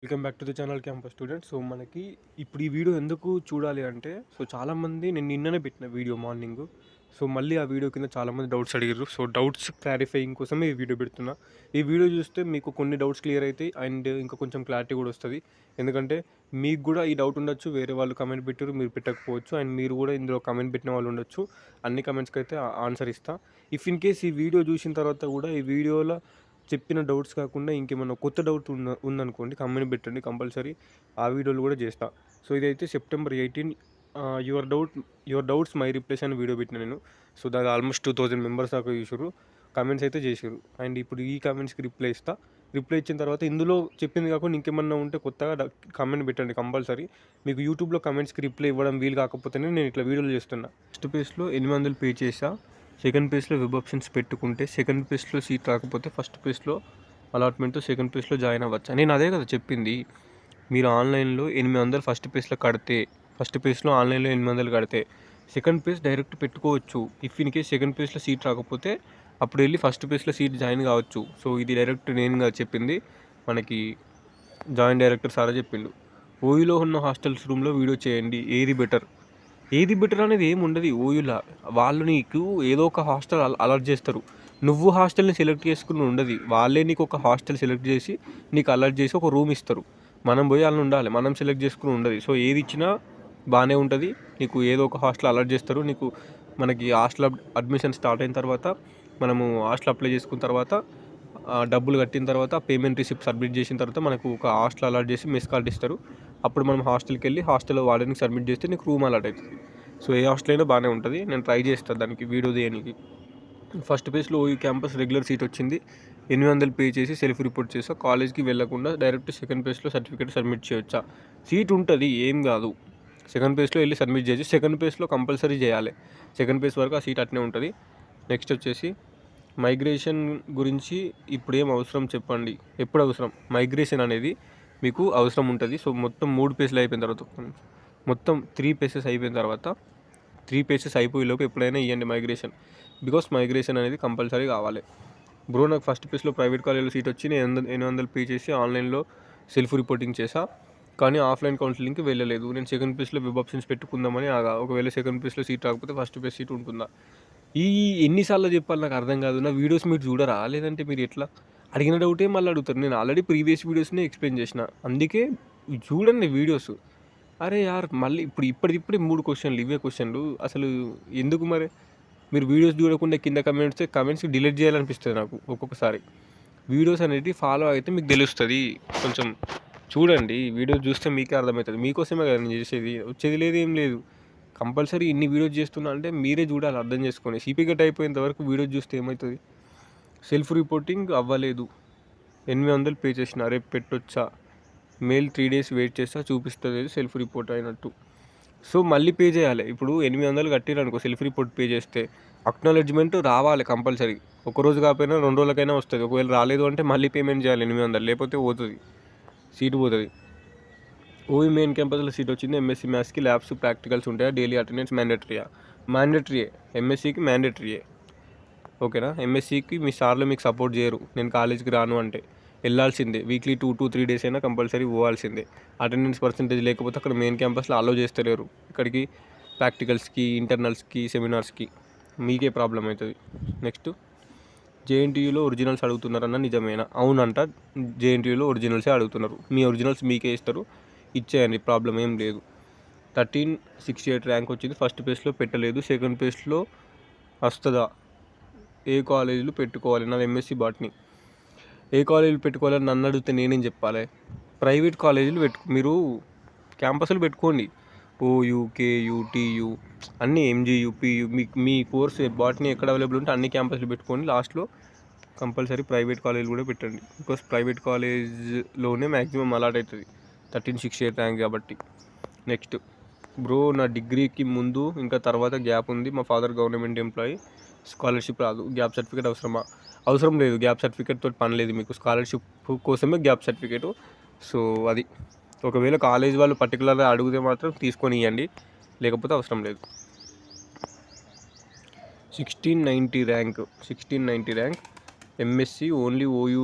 Welcome back to the channel campus student. So మనకి ఇప్పుడు ఈ వీడియో ఎందుకు చూడాలి అంటే, సో చాలామంది నేను నిన్ననే పెట్టిన వీడియో మార్నింగ్. సో మళ్ళీ ఆ వీడియో కింద చాలామంది డౌట్స్ అడిగారు. సో డౌట్స్ క్లారిఫైయింగ్ కోసమే ఈ వీడియో పెడుతున్నా. ఈ వీడియో చూస్తే మీకు కొన్ని డౌట్స్ క్లియర్ అవుతాయి అండ్ ఇంకా కొంచెం క్లారిటీ కూడా వస్తుంది. ఎందుకంటే మీకు కూడా ఈ డౌట్ ఉండొచ్చు, వేరే వాళ్ళు కమెంట్ పెట్టారు, మీరు పెట్టకపోవచ్చు. అండ్ మీరు కూడా ఇందులో కమెంట్ పెట్టిన వాళ్ళు ఉండొచ్చు. అన్ని కమెంట్స్కి అయితే ఆన్సర్ ఇస్తా. ఇఫ్ ఇన్ కేస్ ఈ వీడియో చూసిన తర్వాత కూడా ఈ వీడియోలో చెప్పిన డౌట్స్ కాకుండా ఇంకేమన్నా కొత్త డౌట్ ఉందనుకోండి, కమెంట్ పెట్టండి, కంపల్సరీ ఆ వీడియోలు కూడా చేస్తా. సో ఇదైతే September 18 your doubts my replace అని వీడియో పెట్టిన నేను. సో దాని ఆల్మోస్ట్ 2000 మెంబర్స్ దాకా చూసారు, కమెంట్స్ అయితే చేసారు. అండ్ ఇప్పుడు ఈ కమెంట్స్కి రిప్లై ఇస్తా. రిప్లై ఇచ్చిన తర్వాత ఇందులో చెప్పింది కాకుండా ఇంకేమన్నా ఉంటే కొత్తగా కమెంట్ పెట్టండి కంపల్సరీ. మీకు యూట్యూబ్లో కమెంట్స్కి రిప్లై ఇవ్వడం వీలు కాకపోతేనే నేను ఇట్లా వీడియోలు చేస్తున్నా. ఫస్ట్ పేజ్లో 800 పే చేసా, సెకండ్ పేజ్లో వెబ్ ఆప్షన్స్ పెట్టుకుంటే సెకండ్ పేజ్లో సీట్ రాకపోతే ఫస్ట్ పేజ్లో అలాట్మెంట్తో సెకండ్ పేజ్లో జాయిన్ అవ్వచ్చు. నేను అదే కదా చెప్పింది. మీరు ఆన్లైన్లో 800 ఫస్ట్ పేజ్లో కడితే, ఫస్ట్ పేజ్లో ఆన్లైన్లో 800 కడితే సెకండ్ పేజ్ డైరెక్ట్ పెట్టుకోవచ్చు. ఇఫ్ ఇన్ కేస్ సెకండ్ పేజ్లో సీట్ రాకపోతే అప్పుడు వెళ్ళి ఫస్ట్ పేజ్లో సీట్ జాయిన్ కావచ్చు. సో ఇది డైరెక్ట్ నేను చెప్పింది, మనకి జాయిన్ డైరెక్టర్ సారా చెప్పిండు. ఓయూలో ఉన్న హాస్టల్స్ రూమ్లో వీడియో చేయండి, ఏది బెటర్ అనేది ఏమి ఉండదు. ఓయూలా వాళ్ళు నీకు ఏదో ఒక హాస్టల్ అలర్ట్ చేస్తారు. నువ్వు హాస్టల్ని సెలెక్ట్ చేసుకుని ఉండదు, వాళ్ళే నీకు ఒక హాస్టల్ సెలెక్ట్ చేసి నీకు అలర్ట్ చేసి ఒక రూమ్ ఇస్తారు. మనం పోయి వాళ్ళు ఉండాలి, మనం సెలెక్ట్ చేసుకుని ఉండదు. సో ఏది ఇచ్చినా బాగానే ఉంటుంది. నీకు ఏదో ఒక హాస్టల్ అలర్ట్ చేస్తారు. నీకు మనకి హాస్టల్ అడ్మిషన్ స్టార్ట్ అయిన తర్వాత, మనము హాస్టల్ అప్లై చేసుకున్న తర్వాత, డబ్బులు కట్టిన తర్వాత, పేమెంట్ రిసిప్ట్ సబ్మిట్ చేసిన తర్వాత మనకు ఒక హాస్టల్ అలర్ట్ చేసి మిస్ కాల్ ఇస్తారు. అప్పుడు మనం హాస్టల్కి వెళ్ళి హాస్టల్లో వార్డెన్కి సబ్మిట్ చేస్తే నీకు రూమ్ అలర్ట్ అవుతుంది. సో ఏ హాస్టల్ అయినా బాగానే ఉంటుంది. నేను ట్రై చేస్తాను దానికి వీడియో తీయడానికి. ఫస్ట్ పేజ్లో ఓయూ క్యాంపస్ రెగ్యులర్ సీట్ వచ్చింది, 800 పే చేసి సెల్ఫ్ రిపోర్ట్ చేసా. కాలేజ్కి వెళ్ళకుండా డైరెక్ట్ సెకండ్ పేజ్లో సర్టిఫికేట్ సబ్మిట్ చేయొచ్చా? సీట్ ఉంటుంది, ఏం కాదు. సెకండ్ పేజ్లో వెళ్ళి సబ్మిట్ చేసి సెకండ్ పేజ్లో కంపల్సరీ చేయాలి. సెకండ్ పేజ్ వరకు ఆ సీట్ అట్నే ఉంటుంది. నెక్స్ట్ వచ్చేసి మైగ్రేషన్ గురించి ఇప్పుడు ఏం అవసరం చెప్పండి, ఎప్పుడు అవసరం? మైగ్రేషన్ అనేది మీకు అవసరం ఉంటుంది. సో మొత్తం 3 పేజీలు అయిపోయిన తర్వాత, మొత్తం 3 పేజెస్ అయిపోయిన తర్వాత, 3 పేజెస్ అయిపోయేలోపు ఎప్పుడైనా ఇవ్వండి మైగ్రేషన్. బికాస్ మైగ్రేషన్ అనేది కంపల్సరీ కావాలి. బ్రో నాకు ఫస్ట్ పేజ్లో ప్రైవేట్ కాలేజ్లో సీట్ వచ్చి నేను 800 పే చేసి ఆన్లైన్లో సెల్ఫ్ రిపోర్టింగ్ చేసా, కానీ ఆఫ్లైన్ కౌన్సిలింగ్కి వెళ్ళలేదు. నేను సెకండ్ పేజ్లో వెబ్ ఆప్షన్స్ పెట్టుకుందామని ఆగా. ఒకవేళ సెకండ్ పేజ్లో సీట్ రాకపోతే ఫస్ట్ పేజ్ సీట్ ఉంటుందా? ఈ ఎన్నిసార్లు చెప్పాలి నాకు అర్థం కాదు. నా వీడియోస్ మీరు చూడరా, లేదంటే మీరు ఎట్లా? అడిగిన డౌటే మళ్ళీ అడుగుతారు. నేను ఆల్రెడీ ప్రీవియస్ వీడియోస్నే ఎక్స్ప్లెయిన్ చేసిన, అందుకే చూడండి వీడియోస్. అరే యార్, మళ్ళీ ఇప్పటికిప్పుడే 3 క్వశ్చన్లు, ఇవే క్వశ్చన్లు అసలు ఎందుకు మరి? మీరు వీడియోస్ చూడకుండా కింద కమెంట్స్ డిలీట్ చేయాలనిపిస్తుంది నాకు ఒక్కొక్కసారి. వీడియోస్ అనేది ఫాలో అయితే మీకు తెలుస్తుంది. కొంచెం చూడండి, వీడియోస్ చూస్తే మీకే అర్థమవుతుంది. మీకోసమే కదా నేను చేసేది, వచ్చేది లేదు ఏం లేదు. కంపల్సరీ ఇన్ని వీడియోస్ చేస్తున్నా అంటే మీరే చూడాలి, అర్థం చేసుకొని. సిపి కట్ అయిపోయేంత వరకు వీడియోస్ చూస్తే ఏమవుతుంది? సెల్ఫ్ రిపోర్టింగ్ అవ్వలేదు, 800 పే చేసిన, రేపు పెట్టొచ్చా? మెయిల్ 3 days వెయిట్ చేస్తా, చూపిస్తుంది సెల్ఫ్ రిపోర్ట్ అయినట్టు. సో మళ్ళీ పే చేయాలి. ఇప్పుడు 800 కట్టిరు అనుకో, సెల్ఫ్ రిపోర్ట్ పే చేస్తే అక్నాలెడ్జ్మెంట్ రావాలి కంపల్సరీ. ఒకరోజు కాకపోయినా 2 రోజులకైనా వస్తుంది. ఒకవేళ రాలేదు అంటే మళ్ళీ పేమెంట్ చేయాలి 800, లేకపోతే పోతుంది, సీటు పోతుంది. ఓయూ మెయిన్ క్యాంపస్లో సీట్ వచ్చింది. ఎంఎస్సీ మ్యాథ్స్కి ల్యాబ్స్ ప్రాక్టికల్స్ ఉంటాయా? డైలీ అటెండెన్స్ మ్యాండేటరీయే. ఎంఎస్సీకి మ్యాండేటరీయే, ఓకేనా? ఎంఎస్సీకి మీ సార్లు మీకు సపోర్ట్ చేయరు, నేను కాలేజ్కి రాను అంటే వెళ్ళాల్సిందే. వీక్లీ 2-3 days అయినా కంపల్సరీ పోవాల్సిందే. అటెండెన్స్ పర్సంటేజ్ లేకపోతే అక్కడ మెయిన్ క్యాంపస్లో అలో చేస్తలేరు. ఇక్కడికి ప్రాక్టికల్స్కి, ఇంటర్నల్స్కి, సెమినార్స్కి మీకే ప్రాబ్లం అవుతుంది. నెక్స్ట్, జేఎన్టీయూలో ఒరిజినల్స్ అడుగుతున్నారన్న నిజమేనా? అవునంట, జేఎన్టీయూలో ఒరిజినల్సే అడుగుతున్నారు. మీ ఒరిజినల్స్ మీకే ఇస్తారు, ఇచ్చేయండి, ప్రాబ్లం ఏం లేదు. 1368 ర్యాంక్ వచ్చింది. ఫస్ట్ పేజ్లో పెట్టలేదు, సెకండ్ పేజ్లో వస్తుందా? ఏ కాలేజీలు పెట్టుకోవాలి? నాది ఎంఎస్సీ బాట్నీ. ఏ కాలేజీలు పెట్టుకోవాలని నన్ను అడిగితే నేనేం చెప్పాలి? ప్రైవేట్ కాలేజీలు మీరు క్యాంపస్లు పెట్టుకోండి. ఓయూ, కేయూ, టీయూ, అన్నీ, ఎంజీయూ, పీయూ, మీ కోర్స్ బాట్నీ ఎక్కడ అవైలబుల్ ఉంటే అన్ని క్యాంపస్లు పెట్టుకోండి. లాస్ట్లో కంపల్సరీ ప్రైవేట్ కాలేజీలు కూడా పెట్టండి. బికాస్ ప్రైవేట్ కాలేజ్లోనే మ్యాక్సిమం అలాట్ అవుతుంది, 1368 ర్యాంక్ కాబట్టి. నెక్స్ట్, బ్రో నా డిగ్రీకి ముందు ఇంకా తర్వాత గ్యాప్ ఉంది, మా ఫాదర్ గవర్నమెంట్ ఎంప్లాయీ, స్కాలర్షిప్ రాదు, గ్యాప్ సర్టిఫికేట్ అవసరమా? అవసరం లేదు, గ్యాప్ సర్టిఫికేట్ తోటి పని లేదు మీకు, స్కాలర్షిప్ కోసమే గ్యాప్ సర్టిఫికేటు. సో అది ఒకవేళ కాలేజ్ వాళ్ళు పర్టికులర్గా అడిగితే మాత్రం తీసుకొని ఇవ్వండి, లేకపోతే అవసరం లేదు. 1690 ర్యాంక్, ఎంఎస్సి ఓన్లీ ఓయూ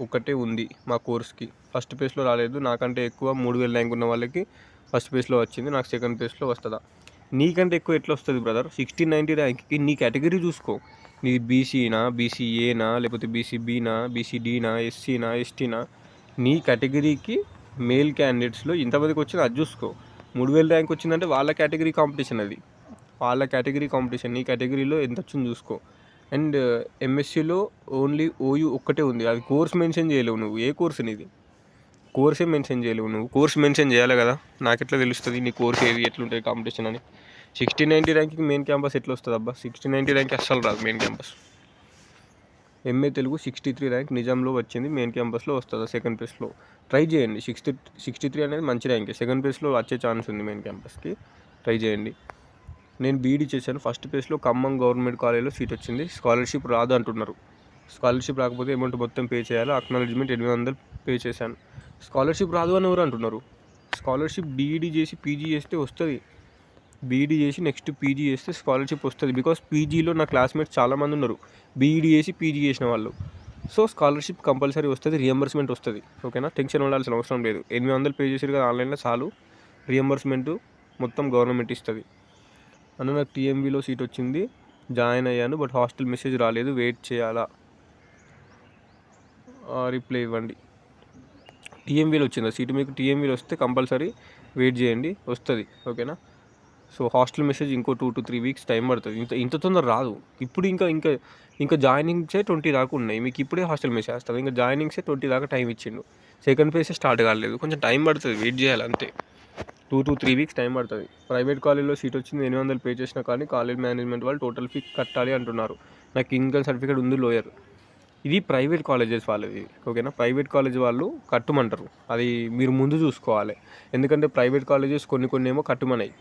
ఒకటే ఉంది మా కోర్స్కి. ఫస్ట్ ప్లేస్లో రాలేదు. నాకంటే ఎక్కువ 3000 ర్యాంక్ ఉన్న వాళ్ళకి ఫస్ట్ ప్లేస్లో వచ్చింది, నాకు సెకండ్ ప్లేస్లో వస్తుందా? నీకంటే ఎక్కువ ఎట్లా వస్తుంది బ్రదర్? 1690 ర్యాంక్కి నీ కేటగిరీ చూసుకో. నీది బీసీనా, బీసీఏనా, లేకపోతే బీసీబీనా, బీసీడీనా, ఎస్సీనా, ఎస్టీనా, నీ కేటగిరీకి మేల్ క్యాండిడేట్స్లో ఇంతమందికి వచ్చింది అది చూసుకో. 3000 ర్యాంక్ వచ్చిందంటే వాళ్ళ కేటగిరీ కాంపిటీషన్, అది వాళ్ళ కేటగిరీ కాంపిటీషన్. నీ కేటగిరీలో ఎంత వచ్చింది చూసుకో. అండ్ ఎంఎస్సీలో ఓన్లీ ఓయూ ఒక్కటే ఉంది, అది కోర్స్ మెన్షన్ చేయలేవు నువ్వు. ఏ కోర్స్ నీది? కోర్సే మెన్షన్ చేయలేవు నువ్వు. కోర్స్ మెన్షన్ చేయాలి కదా, నాకు ఎట్లా తెలుస్తుంది నీ కోర్స్ ఏది ఎట్లుంటుంది కాంపిటీషన్ అని? 1690 ర్యాంక్కి మెయిన్ క్యాంపస్ ఎట్లా వస్తుంది అబ్బా? 1690 ర్యాంక్ అస్సలు రాదు main campus. MA Telugu 63 rank నిజాంలో వచ్చింది, మెయిన్ క్యాంపస్లో వస్తుందా? సెకండ్ ప్లేస్లో. ట్రై చేయండి. 63 అనేది మంచి ర్యాంకే, సెకండ్ ప్లేస్లో వచ్చే ఛాన్స్ ఉంది మెయిన్ క్యాంపస్కి, ట్రై చేయండి. నేను బీఈడీ చేశాను, ఫస్ట్ ప్లేస్లో ఖమ్మం గవర్నమెంట్ కాలేజ్లో సీట్ వచ్చింది. స్కాలర్షిప్ రాదు అంటున్నారు. స్కాలర్షిప్ రాకపోతే అమౌంట్ మొత్తం పే చేయాలి, అక్నాలెడ్జ్మెంట్ 800 పే చేశాను. స్కాలర్షిప్ రాదు అని ఎవరు అంటున్నారు? స్కాలర్షిప్ బీఈడీ చేసి పీజీ చేస్తే వస్తుంది. బీఈడీ చేసి నెక్స్ట్ పీజీ చేస్తే స్కాలర్షిప్ వస్తుంది. బికాస్ పీజీలో నా క్లాస్మేట్స్ చాలామంది ఉన్నారు బీఈడీ చేసి పీజీ చేసిన వాళ్ళు. సో స్కాలర్షిప్ కంపల్సరీ వస్తుంది, రియంబర్స్మెంట్ వస్తుంది. ఓకేనా, టెన్షన్ ఉండాల్సిన అవసరం లేదు. 800 పే చేసారు కదా ఆన్లైన్లో, చాలు. రియంబర్స్మెంట్ మొత్తం గవర్నమెంట్ ఇస్తుంది. అన్న నాకు టీఎంవీలో సీట్ వచ్చింది, జాయిన్ అయ్యాను, బట్ హాస్టల్ మెసేజ్ రాలేదు, వెయిట్ చేయాలా? రిప్లై ఇవ్వండి. టీఎంవీలో వచ్చిందా సీటు మీకు? టీఎంవీలో వస్తే కంపల్సరీ వెయిట్ చేయండి, వస్తుంది. ఓకేనా, సో హాస్టల్ మెసేజ్ ఇంకో 2 to 3 వీక్స్ టైం పడుతుంది. ఇంత తొందర రాదు. ఇప్పుడు ఇంకా జాయినింగ్సే 20 దాకా ఉన్నాయి, మీకు ఇప్పుడే హాస్టల్ మెసేజ్ వస్తుంది. ఇంకా జాయినింగ్సే 20 దాకా టైం ఇచ్చిండు, సెకండ్ ఫేజ్ స్టార్ట్ కాలేదు, కొంచెం టైం పడుతుంది, వెయిట్ చేయాలి అంతే. 2 to 3 వీక్స్ టైం పడుతుంది. ప్రైవేట్ కాలేజ్లో సీట్ వచ్చింది, 800 పే చేసినా కానీ కాలేజ్ మేనేజ్మెంట్ వాళ్ళు టోటల్ ఫీ కట్టాలి అంటున్నారు. నాకు ఇన్కమ్ సర్టిఫికేట్ ఉంది, లోయర్. ఇది ప్రైవేట్ కాలేజెస్ వాళ్ళది. ఓకేనా, ప్రైవేట్ కాలేజ్ వాళ్ళు కట్టమంటారు, అది మీరు ముందు చూసుకోవాలి. ఎందుకంటే ప్రైవేట్ కాలేజెస్ కొన్ని ఏమో కట్టమన్నాయి,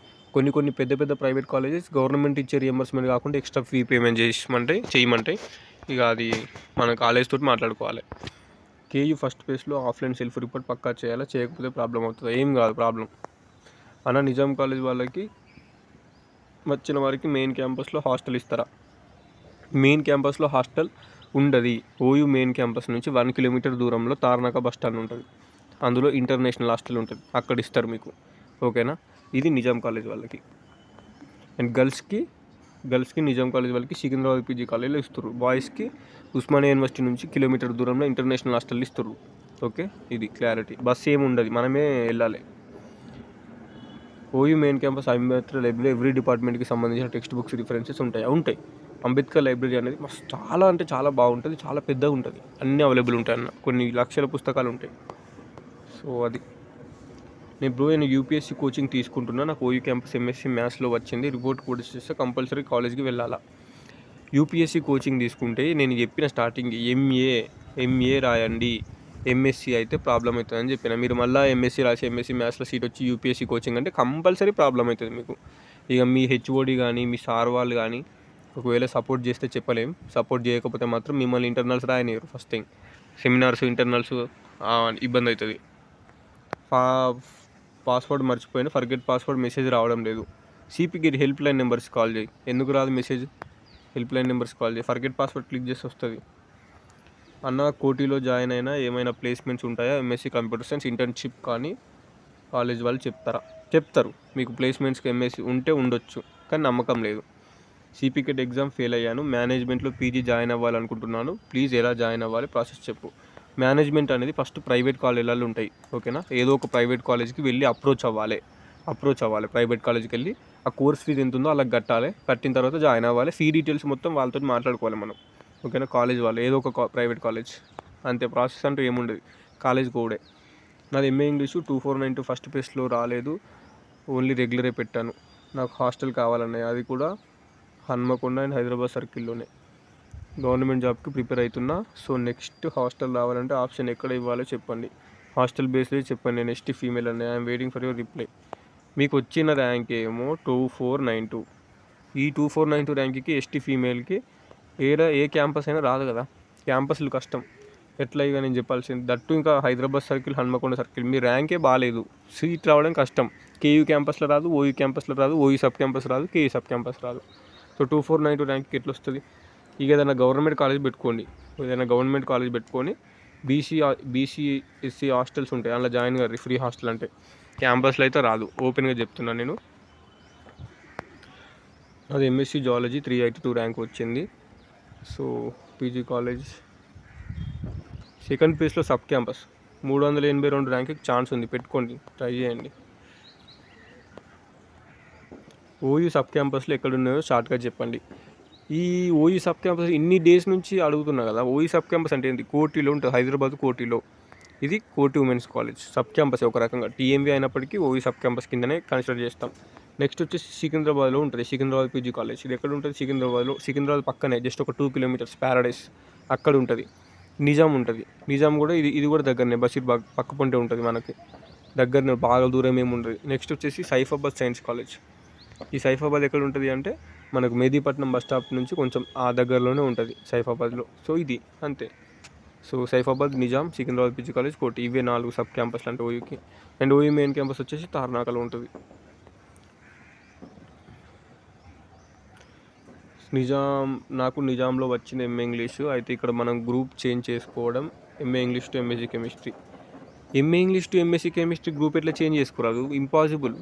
కొన్ని పెద్ద ప్రైవేట్ కాలేజెస్ గవర్నమెంట్ ఇచ్చే రియంబర్స్మెంట్ కాకుండా ఎక్స్ట్రా ఫీ పేమెంట్ చేయమంటే ఇక అది మన కాలేజ్ తోటి మాట్లాడుకోవాలి. కేయూ ఫస్ట్ ప్లేస్లో ఆఫ్లైన్ సెల్ఫ్ రిపోర్ట్ పక్కా చేయాలా? చేయకపోతే ప్రాబ్లం అవుతుంది. ఏం కాదు ప్రాబ్లం అన్న. నిజాం కాలేజ్ వాళ్ళకి వచ్చిన వారికి మెయిన్ క్యాంపస్లో హాస్టల్ ఇస్తారా? మెయిన్ క్యాంపస్లో హాస్టల్ ఉండదు. ఓయూ మెయిన్ క్యాంపస్ నుంచి 1 కిలోమీటర్ దూరంలో తార్నాక బస్ స్టాండ్ ఉంటుంది, అందులో ఇంటర్నేషనల్ హాస్టల్ ఉంటుంది, అక్కడ ఇస్తారు మీకు. ఓకేనా, ఇది నిజాం కాలేజ్ వాళ్ళకి. అండ్ గర్ల్స్కి నిజాం కాలేజ్ వాళ్ళకి సికింద్రాబాద్ పీజీ కాలేజ్లో ఇస్తారు. బాయ్స్కి ఉస్మానియా యూనివర్సిటీ నుంచి కిలోమీటర్ దూరంలో ఇంటర్నేషనల్ హాస్టల్ ఇస్తారు. ఓకే, ఇది క్లారిటీ. బస్ ఏమి ఉండదు, మనమే వెళ్ళాలి. OU main campus Ambedkar library every డిపార్ట్మెంట్కి సంబంధించిన టెక్స్ట్ బుక్స్ రిఫరెన్సెస్ ఉంటాయి. అంబేద్కర్ లైబ్రరీ అనేది చాలా అంటే చాలా బాగుంటుంది, చాలా పెద్దగా ఉంటుంది, అన్నీ అవైలబుల్ ఉంటాయి అన్న, కొన్ని లక్షల పుస్తకాలు ఉంటాయి. సో అది నేను యూపీఎస్సీ కోచింగ్ తీసుకుంటున్నా, నాకు ఓయూ క్యాంపస్ ఎంఎస్సీ మ్యాథ్స్లో వచ్చింది, రిపోర్ట్ కూడా చేస్తే కంపల్సరీ కాలేజ్కి వెళ్ళాలా? యూపీఎస్సీ కోచింగ్ తీసుకుంటే నేను చెప్పిన స్టార్టింగ్ ఎంఏ రాయండి, ఎంఎస్సీ అయితే ప్రాబ్లం అవుతుందని చెప్పిన. మీరు మళ్ళీ ఎంఎస్సీ రాసి ఎంఎస్సీ మ్యాథ్స్లో సీట్ వచ్చి యూపీఎస్సీ కోచింగ్ అంటే కంపల్సరీ ప్రాబ్లం అవుతుంది మీకు. ఇక మీ హెచ్ఓడి కానీ మీ సార్ వాళ్ళు కానీ ఒకవేళ సపోర్ట్ చేస్తే చెప్పలేం, సపోర్ట్ చేయకపోతే మాత్రం మిమ్మల్ని ఇంటర్నల్స్ రాయనివ్వరు. ఫస్ట్ థింగ్, సెమినార్స్ ఇంటర్నల్స్ ఇబ్బంది అవుతుంది. పాస్వర్డ్ మర్చిపోయిన ఫర్గెట్ పాస్వర్డ్ మెసేజ్ రావడం లేదు. సిపికి హెల్ప్ లైన్ నెంబర్స్ కాల్ చేయి. ఎందుకు రాదు మెసేజ్? హెల్ప్ లైన్ నెంబర్స్ కాల్ చేయి, ఫర్గెట్ పాస్వర్డ్ క్లిక్ చేసి వస్తుంది. అన్న కోటిలో జాయిన్ అయినా ఏమైనా ప్లేస్మెంట్స్ ఉంటాయా? ఎంఎస్సీ కంప్యూటర్ సైన్స్ ఇంటర్న్షిప్ కానీ కాలేజ్ వాళ్ళు చెప్తారు మీకు ప్లేస్మెంట్స్కి ఎంఎస్సీ ఉంటే ఉండొచ్చు, కానీ నమ్మకం లేదు. సిపికెట్ ఎగ్జామ్ ఫెయిల్ అయ్యాను, మేనేజ్మెంట్లో పీజీ జాయిన్ అవ్వాలనుకుంటున్నాను, ప్లీజ్ ఎలా జాయిన్ అవ్వాలి ప్రాసెస్ చెప్పు. మేనేజ్మెంట్ అనేది ఫస్ట్ ప్రైవేట్ కాలేజీలలో ఉంటాయి. ఓకేనా, ఏదో ఒక ప్రైవేట్ కాలేజ్కి వెళ్ళి అప్రోచ్ అవ్వాలి. ప్రైవేట్ కాలేజ్కి వెళ్ళి ఆ కోర్స్ ఫీజు ఎంత ఉందో అలా కట్టాలి, కట్టిన తర్వాత జాయిన్ అవ్వాలి. ఫీ డీటెయిల్స్ మొత్తం వాళ్ళతో మాట్లాడుకోవాలి మనం. ఓకేనా, కాలేజ్ వాళ్ళు ఏదో ఒక ప్రైవేట్ కాలేజ్, అంతే. ప్రాసెస్ అంటూ ఏముండదు, కాలేజ్ కూడా. నాది ఎంఏ ఇంగ్లీషు 2492 ఫస్ట్ ప్లేస్లో రాలేదు, ఓన్లీ రెగ్యులరే పెట్టాను. నాకు హాస్టల్ కావాలన్నాయి, అది కూడా హన్మకొండ అండ్ హైదరాబాద్ సర్కిల్లోనే. గవర్నమెంట్ జాబ్కి ప్రిపేర్ అవుతున్నా, సో నెక్స్ట్ హాస్టల్ రావాలంటే ఆప్షన్ ఎక్కడ ఇవ్వాలో చెప్పండి. హాస్టల్ బేస్లో చెప్పండి. నేను ఎస్టీ ఫీమేల్ అనే I'm waiting for your reply. మీకు వచ్చిన ర్యాంక్ ఏమో 2492. ఈ 2492 ర్యాంక్కి ఎస్టీ ఫీమేల్కి ఏ క్యాంపస్ అయినా రాదు కదా, క్యాంపస్లు కష్టం. ఎట్లా ఇక నేను చెప్పాల్సింది, దట్టు ఇంకా హైదరాబాద్ సర్కిల్, హన్మకొండ సర్కిల్, మీ ర్యాంకే బాగాలేదు, సీట్ రావడం కష్టం. కేయూ క్యాంపస్లో రాదు, ఓయూ క్యాంపస్లో రాదు, ఓయూ సబ్ క్యాంపస్ రాదు, కేయూ సబ్ క్యాంపస్ రాదు. సో 2492 ర్యాంక్కి ఎట్లా వస్తుంది? ఇక ఏదైనా గవర్నమెంట్ కాలేజ్ పెట్టుకోండి, బీసీ హాస్టల్స్ ఉంటాయి, అందులో జాయిన్ గారు ఫ్రీ హాస్టల్ అంటే. క్యాంపస్లో అయితే రాదు, ఓపెన్గా చెప్తున్నాను నేను. అది ఎంఎస్సి జువాలజీ 382 ర్యాంక్ వచ్చింది. సో పీజీ కాలేజ్ సెకండ్ ప్లేస్లో సబ్ క్యాంపస్ 382 ర్యాంక్కి ఛాన్స్ ఉంది, పెట్టుకోండి, ట్రై చేయండి. ఓయూ సబ్ క్యాంపస్లో ఎక్కడున్నాయో షార్ట్గా చెప్పండి. ఈ ఓయూ సబ్ క్యాంపస్ ఇన్ని డేస్ నుంచి అడుగుతున్నా కదా. ఓయూ సబ్ క్యాంపస్ అంటే ఏంటి? కోటిలో ఉంటుంది, హైదరాబాద్ కోటిలో. ఇది కోటి ఉమెన్స్ కాలేజ్ సబ్ క్యాంపస్ ఒక రకంగా. టీఎంవీ అయినప్పటికీ ఓయూ సబ్ క్యాంపస్ కిందనే కన్సిడర్ చేస్తాం. నెక్స్ట్ వచ్చేసి సికింద్రాబాద్లో ఉంటుంది, సికింద్రాబాద్ పీజీ కాలేజ్. ఇది ఎక్కడ ఉంటుంది? సికింద్రాబాద్లో. సికింద్రాబాద్ పక్కనే జస్ట్ ఒక 2 కిలోమీటర్స్ ప్యారడైస్ అక్కడ ఉంటుంది. నిజాం ఉంటుంది, నిజాం కూడా ఇది కూడా దగ్గరనే, బషీర్బాగ్ పక్క పొంటే ఉంటుంది మనకి, దగ్గరనే, బాగా దూరం ఏమి ఉంటుంది. నెక్స్ట్ వచ్చేసి సైఫాబాద్ సైన్స్ కాలేజ్. ఈ సైఫాబాద్ ఎక్కడ ఉంటుంది అంటే మనకు మెహదీపట్నం బస్ స్టాప్ నుంచి కొంచెం ఆ దగ్గరలోనే ఉంటుంది సైఫాబాద్లో. సో ఇది అంతే. So Saifabad, Nizam, Secunderabad PG college, కోటి, ఇవే 4 సబ్ క్యాంపస్లు అంటే ఓయూకి. అండ్ ఓయూ మెయిన్ క్యాంపస్ వచ్చేసి తార్నాకలో ఉంటుంది. నాకు నిజాంలో వచ్చింది ఎంఏ ఇంగ్లీషు. అయితే ఇక్కడ మనం గ్రూప్ చేంజ్ చేసుకోవడం, MA English to MSc chemistry. MA English to MSc chemistry group ఎట్లా చేంజ్ చేసుకోరాదు? ఇంపాసిబుల్.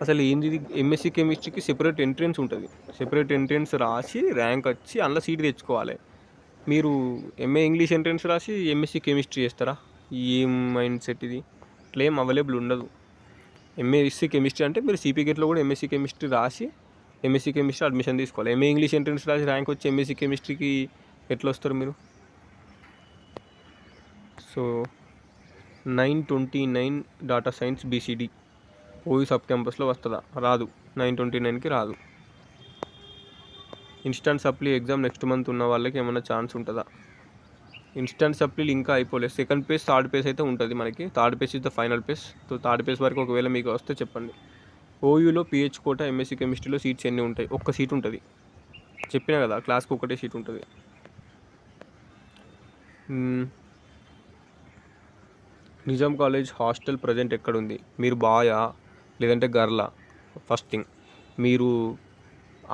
అసలు ఏంది? ఎంఎస్సీ కెమిస్ట్రీకి సెపరేట్ ఎంట్రెన్స్ ఉంటుంది, సెపరేట్ ఎంట్రెన్స్ రాసి ర్యాంక్ వచ్చి అందులో సీట్ తెచ్చుకోవాలి. మీరు ఎంఏ ఇంగ్లీష్ ఎంట్రెన్స్ రాసి ఎంఎస్సీ కెమిస్ట్రీ చేస్తారా? ఏం మైండ్ సెట్ ఇది? అట్లా ఏం అవైలబుల్ ఉండదు. ఎంఎస్సీ కెమిస్ట్రీ అంటే మీరు సిపిగేట్లో కూడా ఎంఎస్సీ కెమిస్ట్రీ రాసి ఎంఎస్సీ కెమిస్ట్రీ అడ్మిషన్ తీసుకోవాలి. ఎంఏ ఇంగ్లీష్ ఎంట్రెన్స్ రాసి ర్యాంక్ వచ్చి ఎంఎస్సీ కెమిస్ట్రీకి ఎట్లా వస్తారు మీరు? So 929 data science BCD OU sub క్యాంపస్లో వస్తుందా? రాదు, 929కి రాదు. Instant supply exam next month ఉన్న వాళ్ళకి ఏమైనా ఛాన్స్ ఉంటుందా? ఇన్స్టెంట్ సప్లీలు ఇంకా అయిపోలేదు. సెకండ్ పేజ్, థర్డ్ పేజ్ అయితే ఉంటుంది మనకి. Third page is the final page. So third page వరకు ఒకవేళ మీకు వస్తే చెప్పండి. ఓయూలో పిహెచ్ కోట ఎంఎస్సీ కెమిస్ట్రీలో సీట్స్ ఎన్ని ఉంటాయి? ఒక్క సీట్ ఉంటుంది, చెప్పినా కదా, క్లాస్కి ఒకటే సీట్ ఉంటుంది. నిజాం కాలేజ్ హాస్టల్ ప్రజెంట్ ఎక్కడుంది? మీరు బాయా లేదంటే గర్లా? ఫస్ట్ థింగ్, మీరు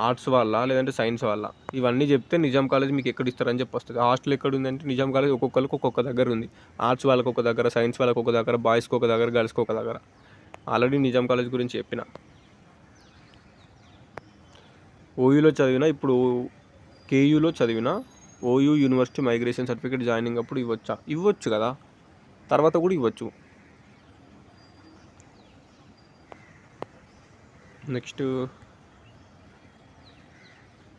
ఆర్ట్స్ వాళ్ళ లేదంటే సైన్స్ వాళ్ళ? ఇవన్నీ చెప్తే నిజాం కాలేజ్ మీకు ఎక్కడ ఇస్తారని చెప్పి వస్తుంది. హాస్టల్ ఎక్కడ ఉంది అంటే నిజాం కాలేజ్ ఒక్కొక్కరికి ఒక్కొక్క దగ్గర ఉంది. ఆర్ట్స్ వాళ్ళకి ఒక దగ్గర, సైన్స్ వాళ్ళకి ఒక దగ్గర, బాయ్స్కి ఒక దగ్గర, గర్ల్స్కి ఒక దగ్గర. ఆల్రెడీ నిజాం కాలేజ్ గురించి చెప్పిన. ఓయూలో చదివిన, ఇప్పుడు కేయూలో చదివిన, OU university migration certificate joining అప్పుడు ఇవ్వచ్చు కదా, తర్వాత కూడా ఇవ్వచ్చు. నెక్స్ట్,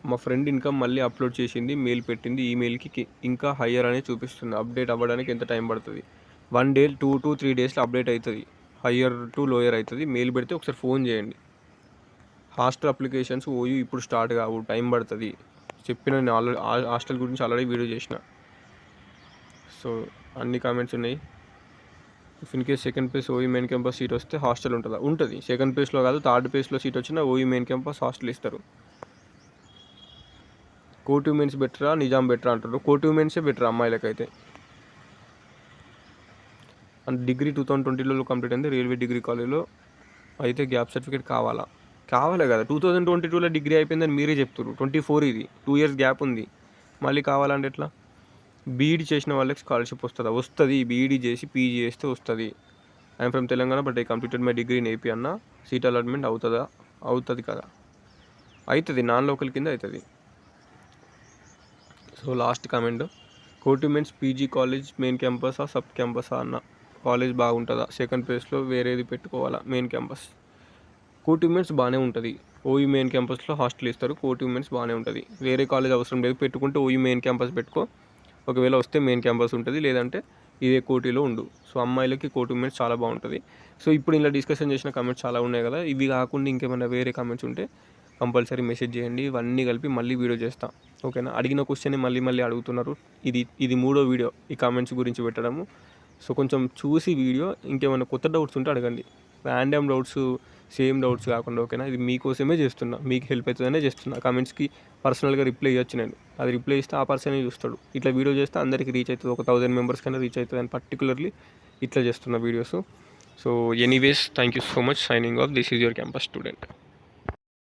మా ఫ్రెండ్ ఇన్కమ్ మళ్ళీ అప్లోడ్ చేసింది, మెయిల్ పెట్టింది, ఈమెయిల్కి ఇంకా హయ్యర్ అనే చూపిస్తుంది. అప్డేట్ అవ్వడానికి ఎంత టైం పడుతుంది? 1 డే 2 to 3 డేస్లో అప్డేట్ అవుతుంది, హయ్యర్ టు లోయర్ అవుతుంది. మెయిల్ పెడితే ఒకసారి ఫోన్ చేయండి. హాస్టల్ అప్లికేషన్స్ ఓయూ ఇప్పుడు స్టార్ట్ కావు, టైం పడుతుంది. చెప్పిన నేను ఆల్రెడీ హాస్టల్ గురించి ఆల్రెడీ వీడియో చేసిన. సో అన్ని కామెంట్స్ ఉన్నాయి. If in case second page OU main campus seat వస్తే హాస్టల్ ఉంటుందా? ఉంటుంది. సెకండ్ పేజ్లో కాదు, థర్డ్ పేజ్లో సీట్ వచ్చినా ఓయూ మెయిన్ క్యాంపస్ హాస్టల్ ఇస్తారు. కోటి ఉమెన్స్ బెటరా, నిజాం బెటరా అంటారు. కోటి ఉమెన్సే బెటర్ అమ్మాయిలకైతే. అండ్ డిగ్రీ 2020లో కంప్లీట్ అయింది రైల్వే డిగ్రీ కాలేజ్లో. అయితే గ్యాప్ సర్టిఫికేట్ కావాలి కదా. 2022లో డిగ్రీ అయిపోయిందని మీరే చెప్తారు. 24 ఇది 2 years గ్యాప్ ఉంది, మళ్ళీ కావాలంటే ఎట్లా? బీఈడీ చేసిన వాళ్ళకి స్కాలర్షిప్ వస్తుందా? వస్తుంది. బీఈడీ చేసి పీజీ చేస్తే వస్తుంది. I'm from Telangana but I completed my degree in AP అన్న. సీట్ అలాట్మెంట్ అవుతుంది కదా? అవుతుంది, నాన్ లోకల్ కింద అవుతుంది. So last comment, Koti women's PG college main క్యాంపసా సబ్ క్యాంపసా అన్న? కాలేజ్ బాగుంటుందా? సెకండ్ ప్లేస్లో వేరేది పెట్టుకోవాలా? Main campus. కోటి ఉమెన్స్ బాగానే ఉంటుంది. ఓయూ మెయిన్ క్యాంపస్లో హాస్టల్ ఇస్తారు. కోటి ఉమెన్స్ బాగానే ఉంటుంది. వేరే కాలేజ్ అవసరం లేదు. పెట్టుకుంటే ఓయూ మెయిన్ క్యాంపస్ పెట్టుకో. ఒకవేళ వస్తే మెయిన్ క్యాంపస్ ఉంటుంది, లేదంటే ఇదే కోటిలో ఉండు. సో అమ్మాయిలకి కోటి ఉమెన్స్ చాలా బాగుంటుంది. సో ఇప్పుడు ఇలా డిస్కషన్ చేసిన కామెంట్స్ చాలా ఉన్నాయి కదా, ఇవి కాకుండా ఇంకేమైనా వేరే కామెంట్స్ ఉంటే కంపల్సరీ మెసేజ్ చేయండి. ఇవన్నీ కలిపి మళ్ళీ వీడియో చేస్తాం, ఓకేనా? అడిగిన క్వశ్చన్ని మళ్ళీ అడుగుతున్నారు. ఇది 3వ వీడియో ఈ కామెంట్స్ గురించి పెట్టడము. సో కొంచెం చూసి వీడియో, ఇంకేమైనా కొత్త డౌట్స్ ఉంటే అడగండి. ర్యాండమ్ డౌట్స్, సేమ్ డౌట్స్ కాకుండా, ఓకేనా? ఇది మీకోసమే చేస్తున్నా, మీకు హెల్ప్ అవుతుందనే చేస్తున్నా. కామెంట్స్కి పర్సనల్గా రిప్లై ఇవ్వచ్చు నేను. అది రిప్లై ఇస్తే ఆ పర్సనే చూస్తాడు. ఇట్లా వీడియో చేస్తే అందరికీ రీచ్ అవుతుంది, ఒక 1000 మెంబర్స్ కన్నా రీచ్ అవుతుంది అని పర్టికులర్లీ ఇట్లా చేస్తున్న videos. So anyways, thank you so much. Signing off. This is your campus student.